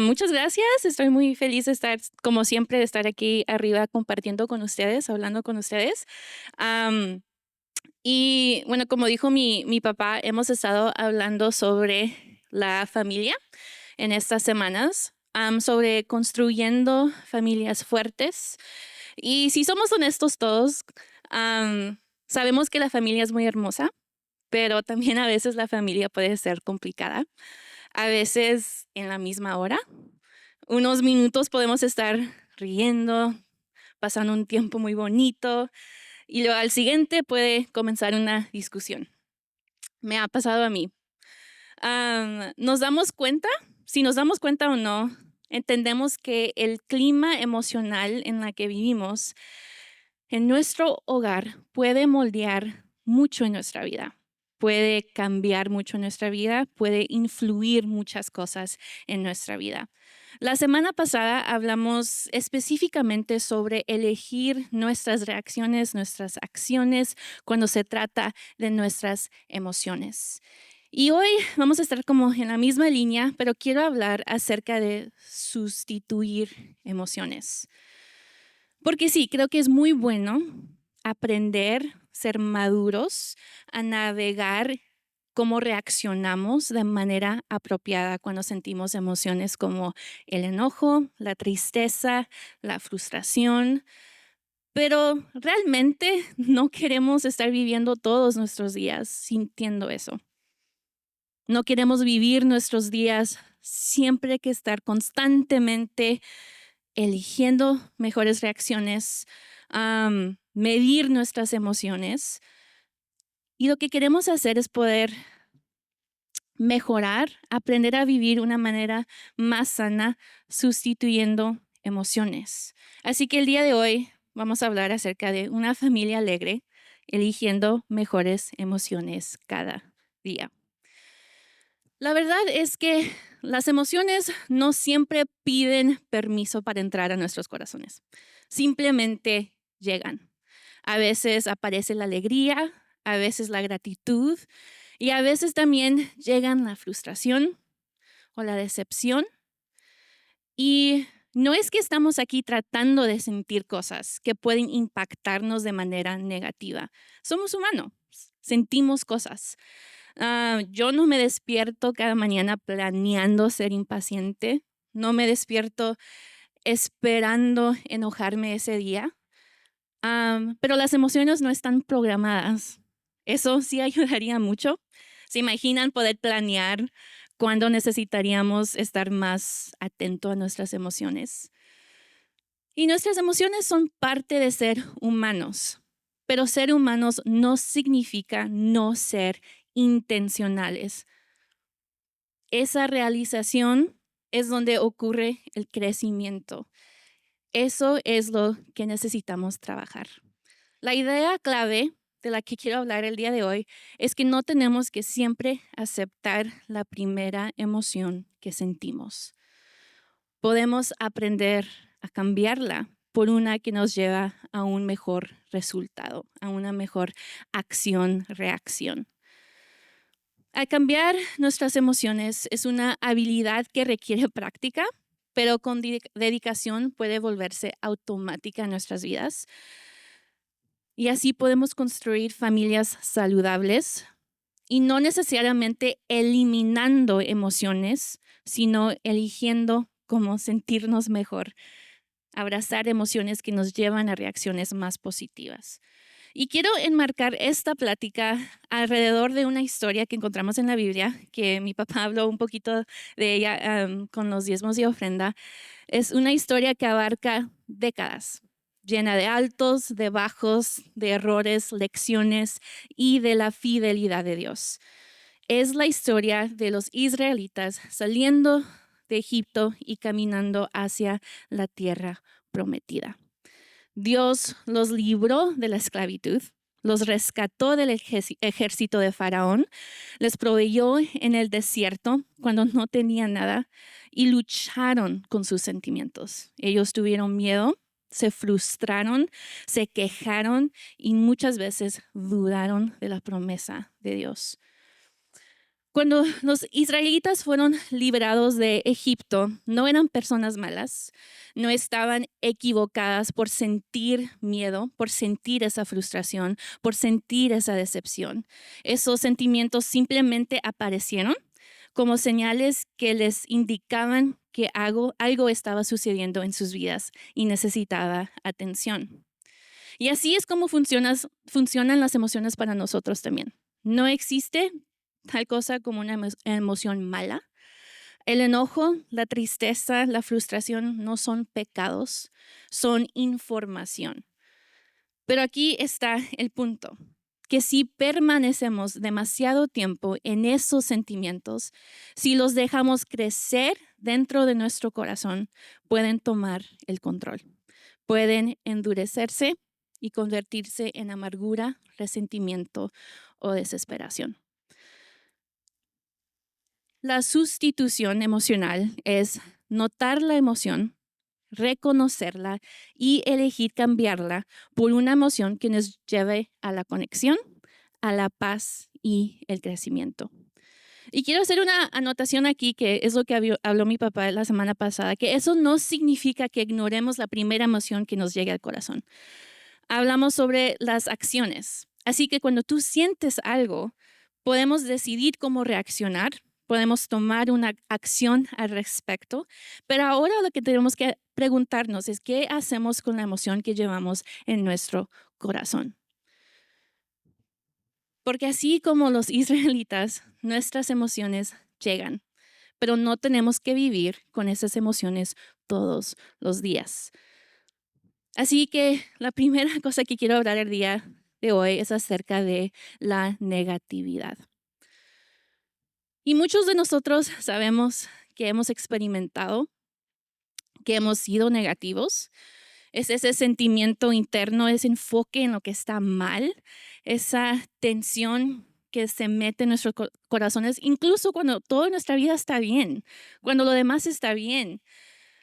Muchas gracias. Estoy muy feliz de estar, como siempre, de estar aquí arriba compartiendo con ustedes, hablando con ustedes. Am, y bueno, como dijo mi papá, hemos estado hablando sobre la familia en estas semanas, sobre construyendo familias fuertes. Y si somos honestos todos, sabemos que la familia es muy hermosa, pero también a veces la familia puede ser complicada. A veces en la misma hora. Unos minutos podemos estar riendo, pasando un tiempo muy bonito y luego al siguiente puede comenzar una discusión. Me ha pasado a mí. Nos damos cuenta, si nos damos cuenta o no, entendemos que el clima emocional en la que vivimos en nuestro hogar puede moldear mucho en nuestra vida. Puede cambiar mucho en nuestra vida, puede influir muchas cosas en nuestra vida. La semana pasada hablamos específicamente sobre elegir nuestras reacciones, nuestras acciones cuando se trata de nuestras emociones. Y hoy vamos a estar como en la misma línea, pero quiero hablar acerca de sustituir emociones. Porque sí, creo que es muy bueno aprender, ser maduros, a navegar cómo reaccionamos de manera apropiada cuando sentimos emociones como el enojo, la tristeza, la frustración. Pero realmente no queremos estar viviendo todos nuestros días sintiendo eso. No queremos vivir nuestros días siempre que estar constantemente eligiendo mejores reacciones, medir nuestras emociones. Y lo que queremos hacer es poder mejorar, aprender a vivir una manera más sana, sustituyendo emociones. Así que el día de hoy vamos a hablar acerca de una familia alegre, eligiendo mejores emociones cada día. La verdad es que las emociones no siempre piden permiso para entrar a nuestros corazones. Simplemente llegan. A veces aparece la alegría, a veces la gratitud y a veces también llegan la frustración o la decepción. Y no es que estamos aquí tratando de sentir cosas que pueden impactarnos de manera negativa. Somos humanos, sentimos cosas. Yo no me despierto cada mañana planeando ser impaciente. No me despierto esperando enojarme ese día. Pero las emociones no están programadas. Eso sí ayudaría mucho. ¿Se imaginan poder planear cuándo necesitaríamos estar más atento a nuestras emociones? Y nuestras emociones son parte de ser humanos, pero ser humanos no significa no ser intencionales. Esa realización es donde ocurre el crecimiento. Eso es lo que necesitamos trabajar. La idea clave de la que quiero hablar el día de hoy es que no tenemos que siempre aceptar la primera emoción que sentimos. Podemos aprender a cambiarla por una que nos lleva a un mejor resultado, a una mejor acción-reacción. Al cambiar nuestras emociones es una habilidad que requiere práctica, pero con dedicación puede volverse automática en nuestras vidas. Y así podemos construir familias saludables y no necesariamente eliminando emociones, sino eligiendo cómo sentirnos mejor, abrazar emociones que nos llevan a reacciones más positivas. Y quiero enmarcar esta plática alrededor de una historia que encontramos en la Biblia, que mi papá habló un poquito de ella con los diezmos y ofrenda. Es una historia que abarca décadas, llena de altos, de bajos, de errores, lecciones y de la fidelidad de Dios. Es la historia de los israelitas saliendo de Egipto y caminando hacia la tierra prometida. Dios los libró de la esclavitud, los rescató del ejército de Faraón, les proveyó en el desierto cuando no tenían nada y lucharon con sus sentimientos. Ellos tuvieron miedo, se frustraron, se quejaron y muchas veces dudaron de la promesa de Dios. Cuando los israelitas fueron liberados de Egipto, no eran personas malas, no estaban equivocadas por sentir miedo, por sentir esa frustración, por sentir esa decepción. Esos sentimientos simplemente aparecieron como señales que les indicaban que algo estaba sucediendo en sus vidas y necesitaba atención. Y así es como funcionan las emociones para nosotros también. No existe tal cosa como una emoción mala. El enojo, la tristeza, la frustración no son pecados, son información. Pero aquí está el punto, que si permanecemos demasiado tiempo en esos sentimientos, si los dejamos crecer dentro de nuestro corazón, pueden tomar el control, pueden endurecerse y convertirse en amargura, resentimiento o desesperación. La sustitución emocional es notar la emoción, reconocerla y elegir cambiarla por una emoción que nos lleve a la conexión, a la paz y el crecimiento. Y quiero hacer una anotación aquí, que es lo que habló mi papá la semana pasada, que eso no significa que ignoremos la primera emoción que nos llegue al corazón. Hablamos sobre las acciones. Así que cuando tú sientes algo, podemos decidir cómo reaccionar, podemos tomar una acción al respecto, pero ahora lo que tenemos que preguntarnos es qué hacemos con la emoción que llevamos en nuestro corazón. Porque así como los israelitas, nuestras emociones llegan, pero no tenemos que vivir con esas emociones todos los días. Así que la primera cosa que quiero hablar el día de hoy es acerca de la negatividad. Y muchos de nosotros sabemos que hemos experimentado, que hemos sido negativos. Es ese sentimiento interno, ese enfoque en lo que está mal, esa tensión que se mete en nuestros corazones, incluso cuando toda nuestra vida está bien, cuando lo demás está bien.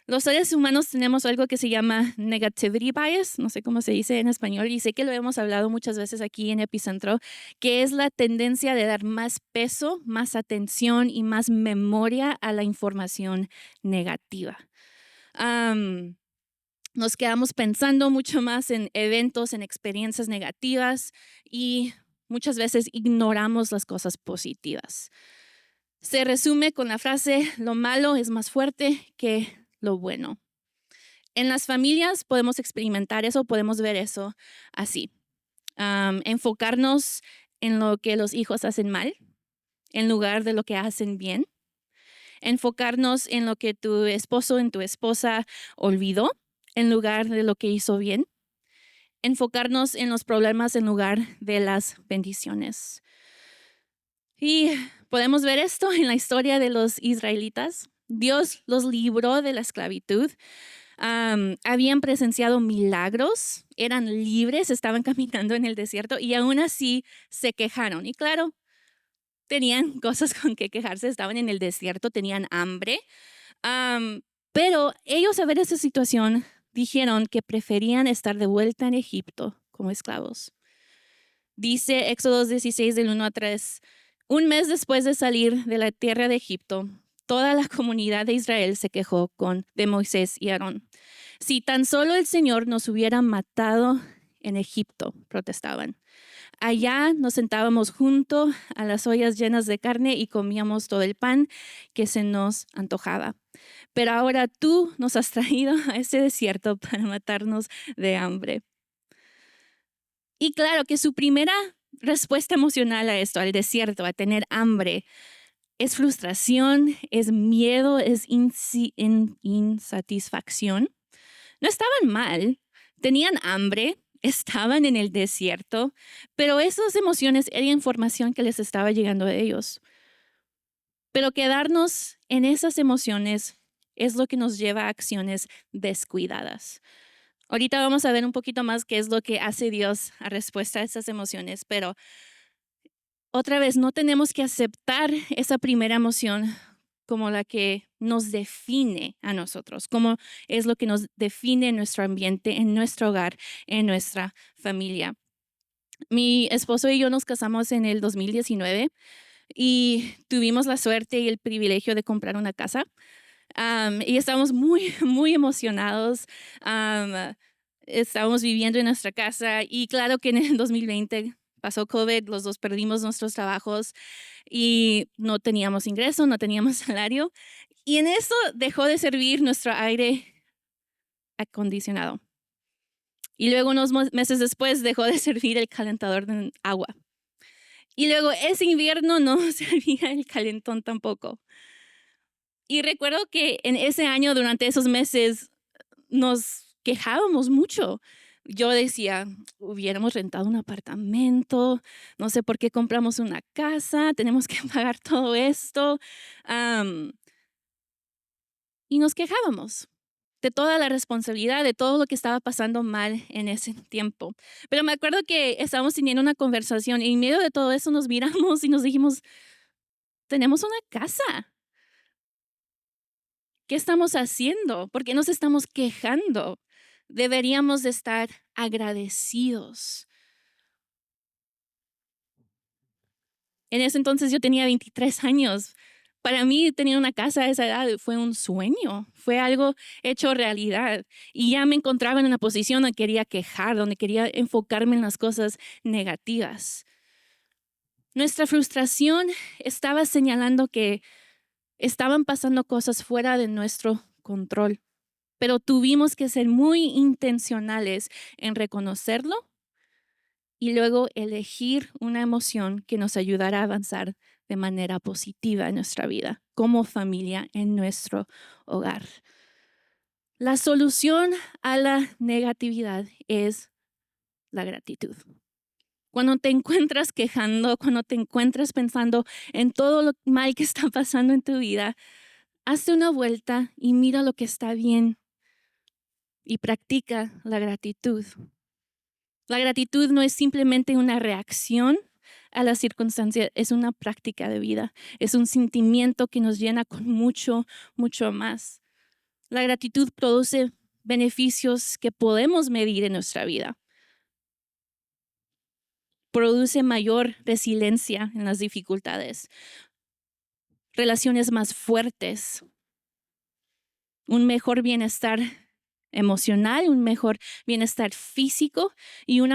Los seres humanos tenemos algo que se llama negativity bias, no sé cómo se dice en español, y sé que lo hemos hablado muchas veces aquí en Epicentro, que es la tendencia de dar más peso, más atención y más memoria a la información negativa. Nos quedamos pensando mucho más en eventos, en experiencias negativas y muchas veces ignoramos las cosas positivas. Se resume con la frase, lo malo es más fuerte que lo bueno. En las familias podemos experimentar eso, podemos ver eso así. Enfocarnos en lo que los hijos hacen mal en lugar de lo que hacen bien. Enfocarnos en lo que tu esposo o tu esposa olvidó en lugar de lo que hizo bien. Enfocarnos en los problemas en lugar de las bendiciones. Y podemos ver esto en la historia de los israelitas. Dios los libró de la esclavitud. Habían presenciado milagros, eran libres, estaban caminando en el desierto y aún así se quejaron. Y claro, tenían cosas con que quejarse, estaban en el desierto, tenían hambre. Pero ellos a ver esa situación dijeron que preferían estar de vuelta en Egipto como esclavos. Dice Éxodo 16 del 1 a 3, un mes después de salir de la tierra de Egipto, toda la comunidad de Israel se quejó de Moisés y Aarón. Si tan solo el Señor nos hubiera matado en Egipto, protestaban. Allá nos sentábamos junto a las ollas llenas de carne y comíamos todo el pan que se nos antojaba. Pero ahora tú nos has traído a ese desierto para matarnos de hambre. Y claro que su primera respuesta emocional a esto, al desierto, a tener hambre, es frustración, es miedo, es insatisfacción. No estaban mal, tenían hambre, estaban en el desierto, pero esas emociones eran información que les estaba llegando a ellos. Pero quedarnos en esas emociones es lo que nos lleva a acciones descuidadas. Ahorita vamos a ver un poquito más qué es lo que hace Dios a respuesta a esas emociones, pero otra vez no tenemos que aceptar esa primera emoción como la que nos define a nosotros, como es lo que nos define en nuestro ambiente, en nuestro hogar, en nuestra familia. Mi esposo y yo nos casamos en el 2019. y tuvimos la suerte y el privilegio de comprar una casa. Y estábamos muy, muy emocionados. Am, Estábamos viviendo en nuestra casa y claro que en el 2020 pasó COVID, los dos perdimos nuestros trabajos y no teníamos ingreso, no teníamos salario. Y en eso dejó de servir nuestro aire acondicionado. Y luego unos meses después dejó de servir el calentador de agua. Y luego ese invierno no servía el calentón tampoco. Y recuerdo que en ese año, durante esos meses, nos quejábamos mucho. Yo decía, hubiéramos rentado un apartamento, no sé por qué compramos una casa, tenemos que pagar todo esto. Y nos quejábamos de toda la responsabilidad, de todo lo que estaba pasando mal en ese tiempo. Pero me acuerdo que estábamos teniendo una conversación y en medio de todo eso nos miramos y nos dijimos, tenemos una casa. ¿Qué estamos haciendo? ¿Por qué nos estamos quejando? Deberíamos de estar agradecidos. En ese entonces yo tenía 23 años. Para mí tener una casa a esa edad fue un sueño, fue algo hecho realidad. Y ya me encontraba en una posición donde quería quejar, donde quería enfocarme en las cosas negativas. Nuestra frustración estaba señalando que estaban pasando cosas fuera de nuestro control, pero tuvimos que ser muy intencionales en reconocerlo y luego elegir una emoción que nos ayudara a avanzar de manera positiva en nuestra vida, como familia, en nuestro hogar. La solución a la negatividad es la gratitud. Cuando te encuentras quejando, cuando te encuentras pensando en todo lo mal que está pasando en tu vida, hazte una vuelta y mira lo que está bien y practica la gratitud. La gratitud no es simplemente una reacción a la circunstancia, es una práctica de vida, es un sentimiento que nos llena con mucho, mucho más. La gratitud produce beneficios que podemos medir en nuestra vida. Produce mayor resiliencia en las dificultades, relaciones más fuertes, un mejor bienestar emocional, un mejor bienestar físico y un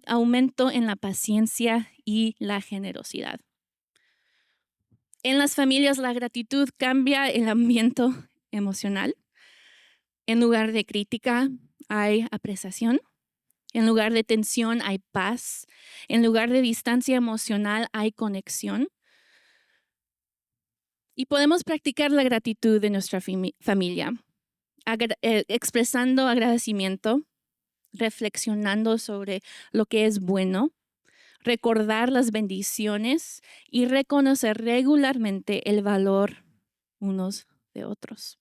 aumento en la paciencia y la generosidad. En las familias, la gratitud cambia el ambiente emocional. En lugar de crítica, hay apreciación. En lugar de tensión, hay paz. En lugar de distancia emocional, hay conexión. Y podemos practicar la gratitud de nuestra familia, expresando agradecimiento, reflexionando sobre lo que es bueno, recordar las bendiciones y reconocer regularmente el valor unos de otros.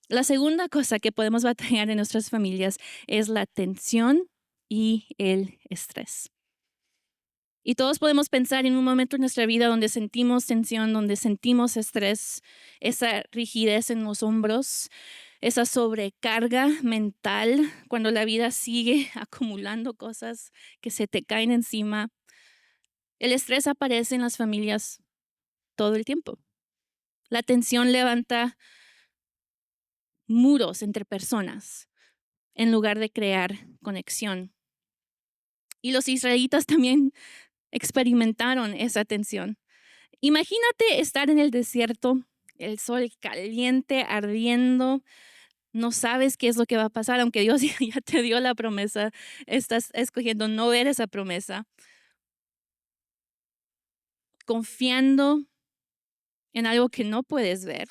La segunda cosa que podemos batallar en nuestras familias es la tensión y el estrés. Y todos podemos pensar en un momento en nuestra vida donde sentimos tensión, donde sentimos estrés, esa rigidez en los hombros, esa sobrecarga mental, cuando la vida sigue acumulando cosas que se te caen encima. El estrés aparece en las familias todo el tiempo. La tensión levanta muros entre personas en lugar de crear conexión. Y los israelitas también experimentaron esa tensión. Imagínate estar en el desierto, el sol caliente, ardiendo, no sabes qué es lo que va a pasar, aunque Dios ya te dio la promesa, estás escogiendo no ver esa promesa, confiando en algo que no puedes ver,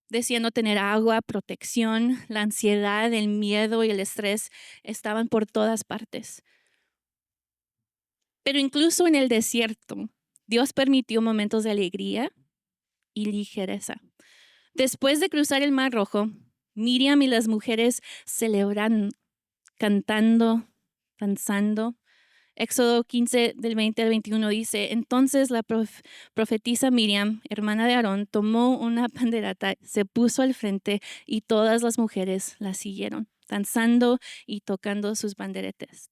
deseando tener agua, protección, la ansiedad, el miedo y el estrés estaban por todas partes. Pero incluso en el desierto, Dios permitió momentos de alegría y ligereza. Después de cruzar el Mar Rojo, Miriam y las mujeres celebran, cantando, danzando. Éxodo 15 del 20 al 21 dice, entonces la profetisa Miriam, hermana de Aarón, tomó una pandereta, se puso al frente y todas las mujeres la siguieron, danzando y tocando sus panderetas.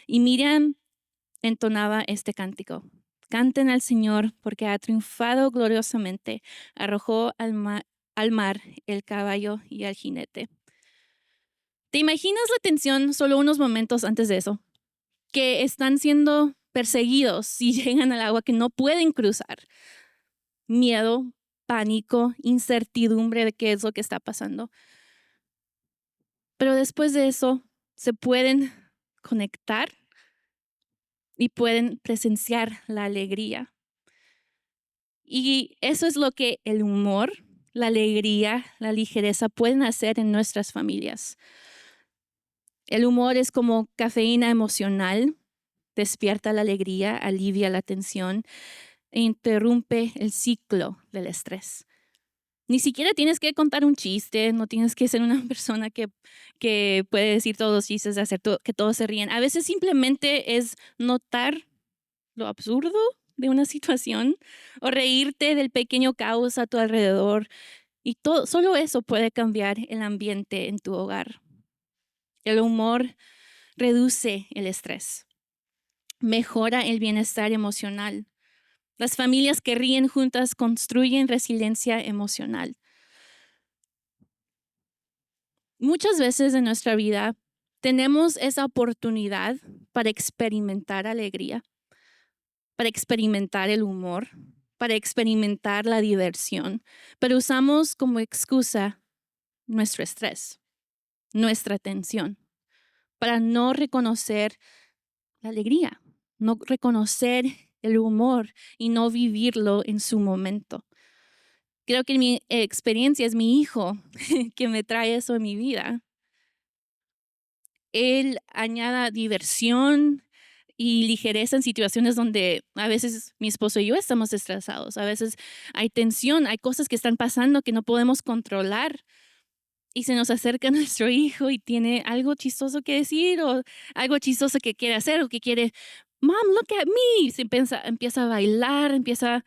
Y Miriam entonaba este cántico. Canten al Señor porque ha triunfado gloriosamente, arrojó al mar el caballo y al jinete. ¿Te imaginas la tensión solo unos momentos antes de eso? Que están siendo perseguidos y llegan al agua que no pueden cruzar. Miedo, pánico, incertidumbre de qué es lo que está pasando. Pero después de eso, se pueden conectar y pueden presenciar la alegría. Y eso es lo que el humor, la alegría, la ligereza pueden hacer en nuestras familias. El humor es como cafeína emocional, despierta la alegría, alivia la tensión e interrumpe el ciclo del estrés. Ni siquiera tienes que contar un chiste, no tienes que ser una persona que puede decir todos los chistes, hacer que todos se ríen. A veces simplemente es notar lo absurdo de una situación o reírte del pequeño caos a tu alrededor. Y solo eso puede cambiar el ambiente en tu hogar. El humor reduce el estrés, mejora el bienestar emocional. Las familias que ríen juntas construyen resiliencia emocional. Muchas veces en nuestra vida tenemos esa oportunidad para experimentar alegría, para experimentar el humor, para experimentar la diversión, pero usamos como excusa nuestro estrés, nuestra tensión, para no reconocer la alegría, no reconocer el humor y no vivirlo en su momento. Creo que mi experiencia es mi hijo que me trae eso en mi vida. Él añada diversión y ligereza en situaciones donde a veces mi esposo y yo estamos estresados, a veces hay tensión, hay cosas que están pasando que no podemos controlar y se nos acerca nuestro hijo y tiene algo chistoso que decir o algo chistoso que quiere hacer o que quiere, Mom, look at me. Se empieza a bailar, empieza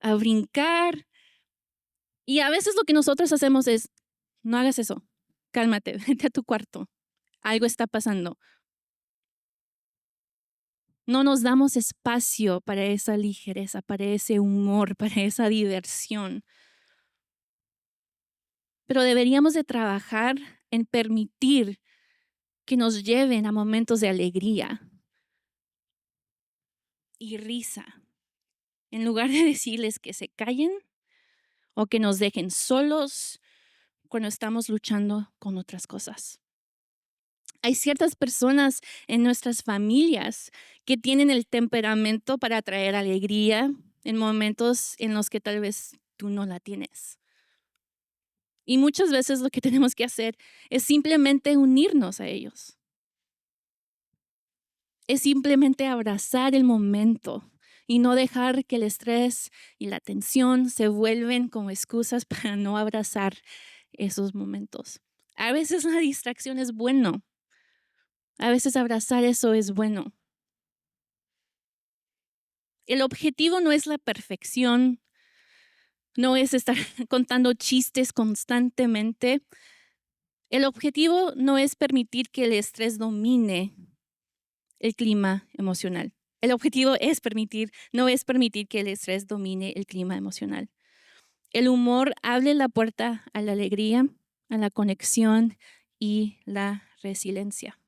a brincar y a veces lo que nosotros hacemos es, no hagas eso, cálmate, vete a tu cuarto, algo está pasando. No nos damos espacio para esa ligereza, para ese humor, para esa diversión. Pero deberíamos de trabajar en permitir que nos lleven a momentos de alegría y risa, en lugar de decirles que se callen o que nos dejen solos cuando estamos luchando con otras cosas. Hay ciertas personas en nuestras familias que tienen el temperamento para traer alegría en momentos en los que tal vez tú no la tienes. Y muchas veces lo que tenemos que hacer es simplemente unirnos a ellos. Es simplemente abrazar el momento y no dejar que el estrés y la tensión se vuelven como excusas para no abrazar esos momentos. A veces la distracción es bueno. A veces abrazar eso es bueno. El objetivo no es la perfección, no es estar contando chistes constantemente. El objetivo no es permitir que el estrés domine el clima emocional. El objetivo no es permitir que el estrés domine el clima emocional. El humor abre la puerta a la alegría, a la conexión y la resiliencia.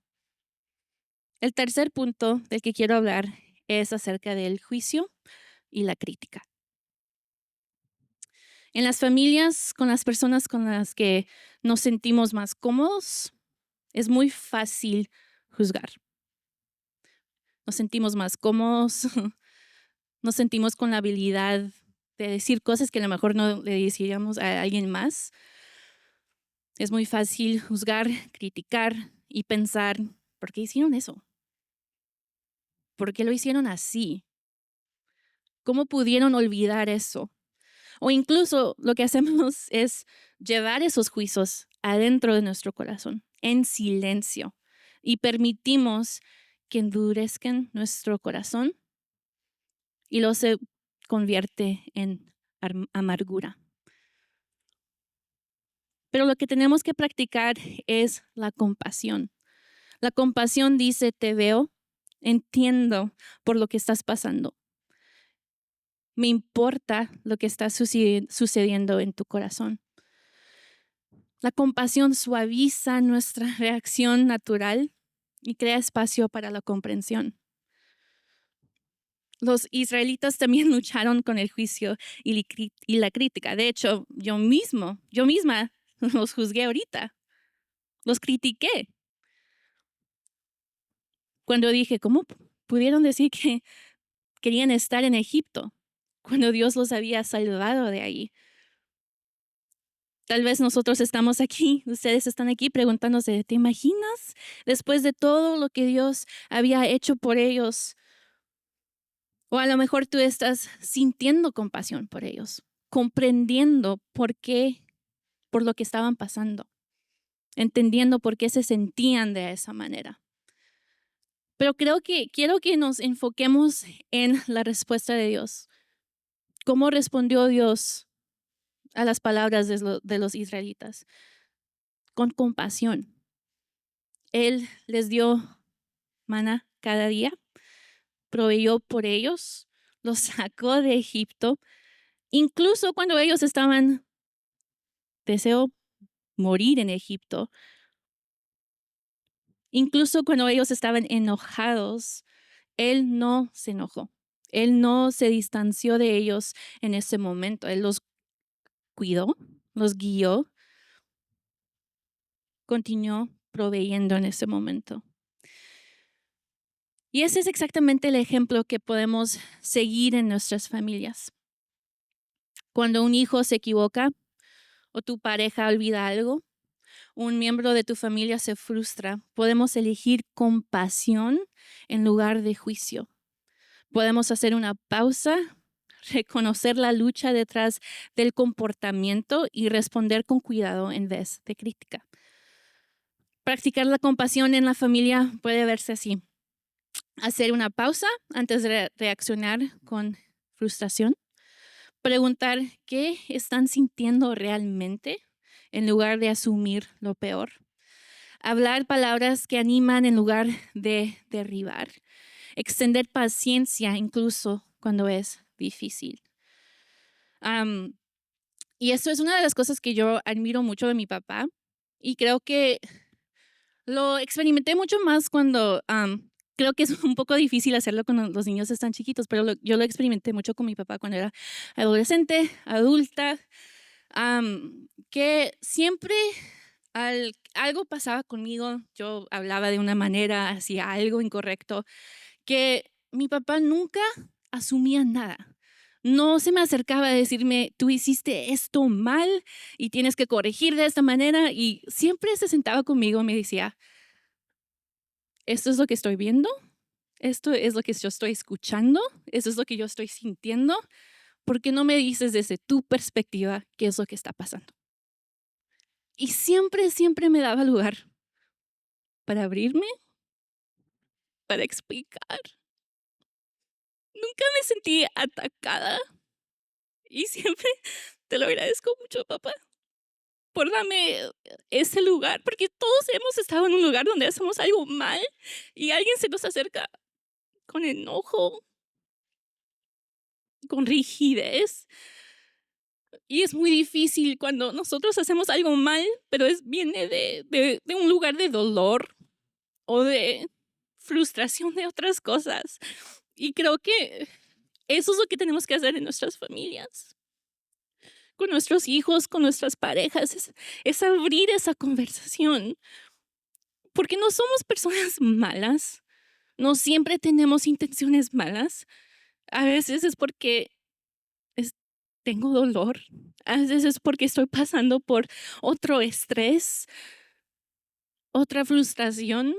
El tercer punto del que quiero hablar es acerca del juicio y la crítica. En las familias, con las personas con las que nos sentimos más cómodos, es muy fácil juzgar. Nos sentimos más cómodos, nos sentimos con la habilidad de decir cosas que a lo mejor no le diríamos a alguien más. Es muy fácil juzgar, criticar y pensar, ¿por qué hicieron eso? ¿Por qué lo hicieron así? ¿Cómo pudieron olvidar eso? O incluso lo que hacemos es llevar esos juicios adentro de nuestro corazón, en silencio, y permitimos que endurezcan nuestro corazón y lo se convierte en amargura. Pero lo que tenemos que practicar es la compasión. La compasión dice, te veo, entiendo por lo que estás pasando. Me importa lo que está sucediendo en tu corazón. La compasión suaviza nuestra reacción natural y crea espacio para la comprensión. Los israelitas también lucharon con el juicio y la crítica. De hecho, yo misma los juzgué ahorita. Los critiqué. Cuando dije, ¿cómo pudieron decir que querían estar en Egipto cuando Dios los había salvado de ahí? Tal vez nosotros estamos aquí, ustedes están aquí preguntándose, ¿te imaginas después de todo lo que Dios había hecho por ellos? O a lo mejor tú estás sintiendo compasión por ellos, comprendiendo por lo que estaban pasando, entendiendo por qué se sentían de esa manera. Pero quiero que nos enfoquemos en la respuesta de Dios. ¿Cómo respondió Dios a las palabras de los israelitas? Con compasión. Él les dio maná cada día, proveyó por ellos, los sacó de Egipto, incluso cuando ellos estaban, deseo morir en Egipto, incluso cuando ellos estaban enojados, Él no se enojó. Él no se distanció de ellos en ese momento. Él los cuidó, los guió, continuó proveyendo en ese momento. Y ese es exactamente el ejemplo que podemos seguir en nuestras familias. Cuando un hijo se equivoca o tu pareja olvida algo, un miembro de tu familia se frustra, podemos elegir compasión en lugar de juicio. Podemos hacer una pausa, reconocer la lucha detrás del comportamiento y responder con cuidado en vez de crítica. Practicar la compasión en la familia puede verse así. Hacer una pausa antes de reaccionar con frustración. Preguntar qué están sintiendo realmente en lugar de asumir lo peor. Hablar palabras que animan en lugar de derribar. Extender paciencia incluso cuando es difícil. Y esto es una de las cosas que yo admiro mucho de mi papá y creo que lo experimenté mucho más cuando creo que es un poco difícil hacerlo cuando los niños están chiquitos, pero yo lo experimenté mucho con mi papá cuando era adolescente, adulta, que siempre algo pasaba conmigo, yo hablaba de una manera, hacía algo incorrecto, que mi papá nunca asumía nada. No se me acercaba a decirme, tú hiciste esto mal y tienes que corregir de esta manera. Y siempre se sentaba conmigo y me decía, esto es lo que estoy viendo, esto es lo que yo estoy escuchando, esto es lo que yo estoy sintiendo. ¿Por qué no me dices desde tu perspectiva qué es lo que está pasando? Y siempre me daba lugar para abrirme, para explicar. Nunca me sentí atacada. Y siempre te lo agradezco mucho, papá, por darme ese lugar, porque todos hemos estado en un lugar donde hacemos algo mal y alguien se nos acerca con enojo, con rigidez. Y es muy difícil cuando nosotros hacemos algo mal, pero viene de un lugar de dolor o de frustración de otras cosas. Y creo que eso es lo que tenemos que hacer en nuestras familias, con nuestros hijos, con nuestras parejas, es abrir esa conversación. Porque no somos personas malas, no siempre tenemos intenciones malas. A veces es porque tengo dolor, a veces es porque estoy pasando por otro estrés, otra frustración.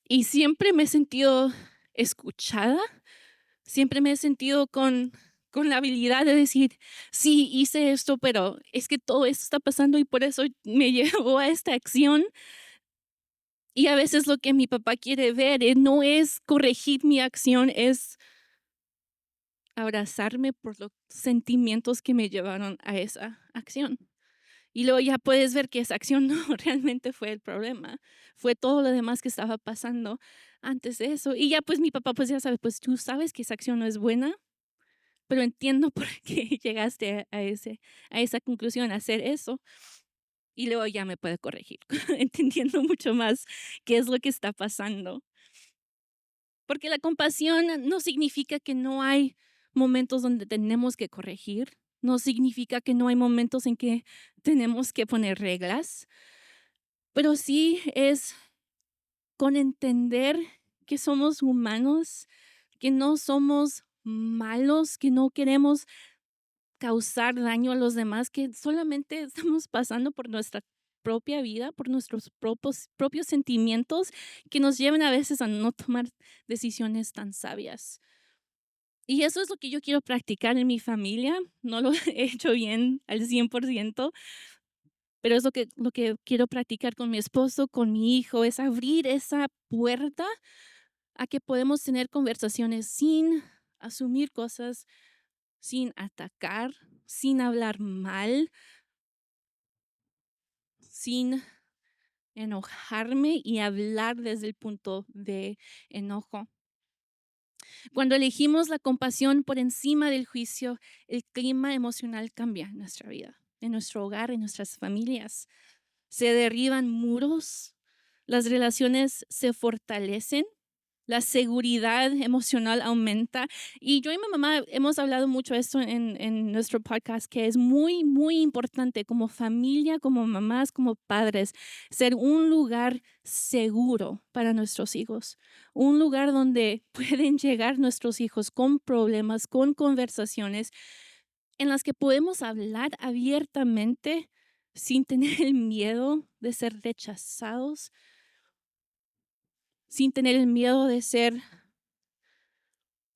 Y siempre me he sentido escuchada, siempre me he sentido con la habilidad de decir, sí, hice esto, pero es que todo esto está pasando y por eso me llevó a esta acción. Y a veces lo que mi papá quiere ver no es corregir mi acción, es abrazarme por los sentimientos que me llevaron a esa acción. Y luego ya puedes ver que esa acción no realmente fue el problema, fue todo lo demás que estaba pasando antes de eso. Y ya pues mi papá pues ya sabe, pues tú sabes que esa acción no es buena, pero entiendo por qué llegaste a esa conclusión, a hacer eso. Y luego ya me puede corregir, entendiendo mucho más qué es lo que está pasando. Porque la compasión no significa que no hay momentos donde tenemos que corregir, no significa que no hay momentos en que tenemos que poner reglas, pero sí es con entender que somos humanos, que no somos malos, que no queremos causar daño a los demás, que solamente estamos pasando por nuestra propia vida, por nuestros propios sentimientos que nos llevan a veces a no tomar decisiones tan sabias. Y eso es lo que yo quiero practicar en mi familia. No lo he hecho bien al 100%, pero es lo que quiero practicar con mi esposo, con mi hijo, es abrir esa puerta a que podemos tener conversaciones sin asumir cosas, sin atacar, sin hablar mal, sin enojarme y hablar desde el punto de enojo. Cuando elegimos la compasión por encima del juicio, el clima emocional cambia en nuestra vida, en nuestro hogar, en nuestras familias. Se derriban muros, las relaciones se fortalecen, la seguridad emocional aumenta. Y yo y mi mamá hemos hablado mucho de esto en nuestro podcast, que es muy, muy importante como familia, como mamás, como padres, ser un lugar seguro para nuestros hijos, un lugar donde pueden llegar nuestros hijos con problemas, con conversaciones en las que podemos hablar abiertamente sin tener el miedo de ser rechazados, sin tener el miedo de ser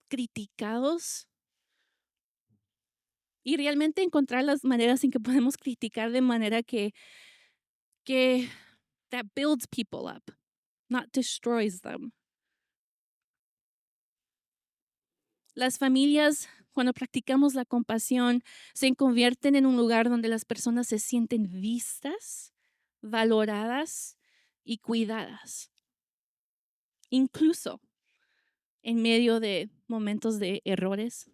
criticados y realmente encontrar las maneras en que podemos criticar de manera que that builds people up, not destroys them. Las familias, cuando practicamos la compasión, se convierten en un lugar donde las personas se sienten vistas, valoradas y cuidadas, incluso en medio de momentos de errores,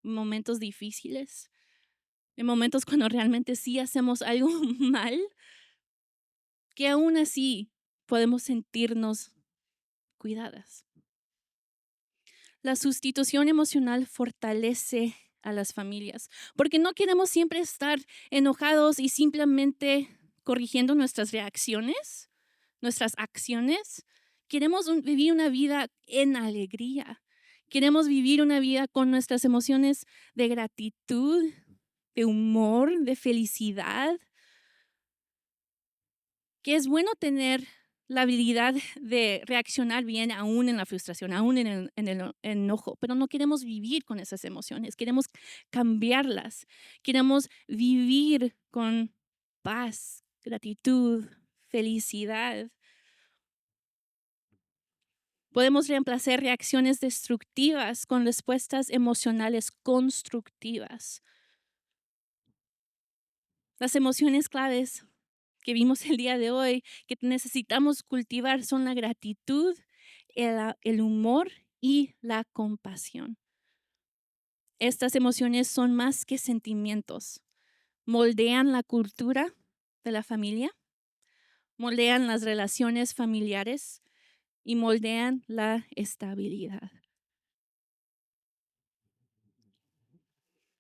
momentos difíciles, en momentos cuando realmente sí hacemos algo mal, que aún así podemos sentirnos cuidadas. La sustitución emocional fortalece a las familias, porque no queremos siempre estar enojados y simplemente corrigiendo nuestras reacciones, nuestras acciones. Queremos vivir una vida en alegría. Queremos vivir una vida con nuestras emociones de gratitud, de humor, de felicidad, que es bueno tener la habilidad de reaccionar bien aún en la frustración, aún en el enojo, pero no queremos vivir con esas emociones, queremos cambiarlas, queremos vivir con paz, gratitud, felicidad. Podemos reemplazar reacciones destructivas con respuestas emocionales constructivas. Las emociones claves que vimos el día de hoy, que necesitamos cultivar, son la gratitud, el humor y la compasión. Estas emociones son más que sentimientos. Moldean la cultura de la familia, moldean las relaciones familiares y moldean la estabilidad.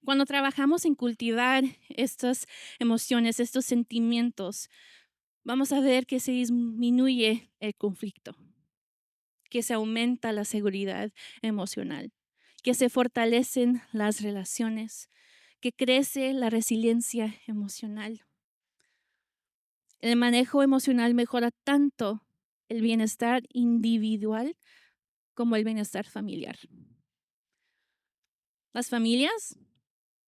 Cuando trabajamos en cultivar estas emociones, estos sentimientos, vamos a ver que se disminuye el conflicto, que se aumenta la seguridad emocional, que se fortalecen las relaciones, que crece la resiliencia emocional. El manejo emocional mejora tanto el bienestar individual como el bienestar familiar. Las familias,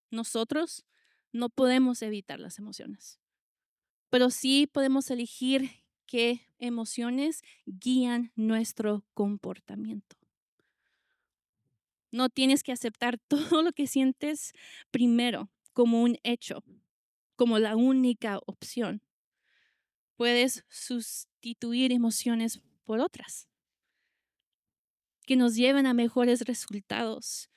nosotros, no podemos evitar las emociones, pero sí podemos elegir qué emociones guían nuestro comportamiento. No tienes que aceptar todo lo que sientes primero como un hecho. como la única opción. Puedes sustituir emociones por otras que nos lleven a mejores resultados.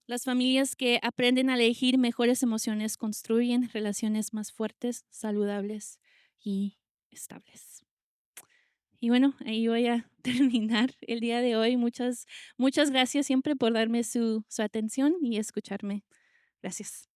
Las familias que aprenden a elegir mejores emociones construyen relaciones más fuertes, saludables y estables. Y bueno, ahí voy a terminar el día de hoy. Muchas gracias siempre por darme su atención y escucharme. Gracias.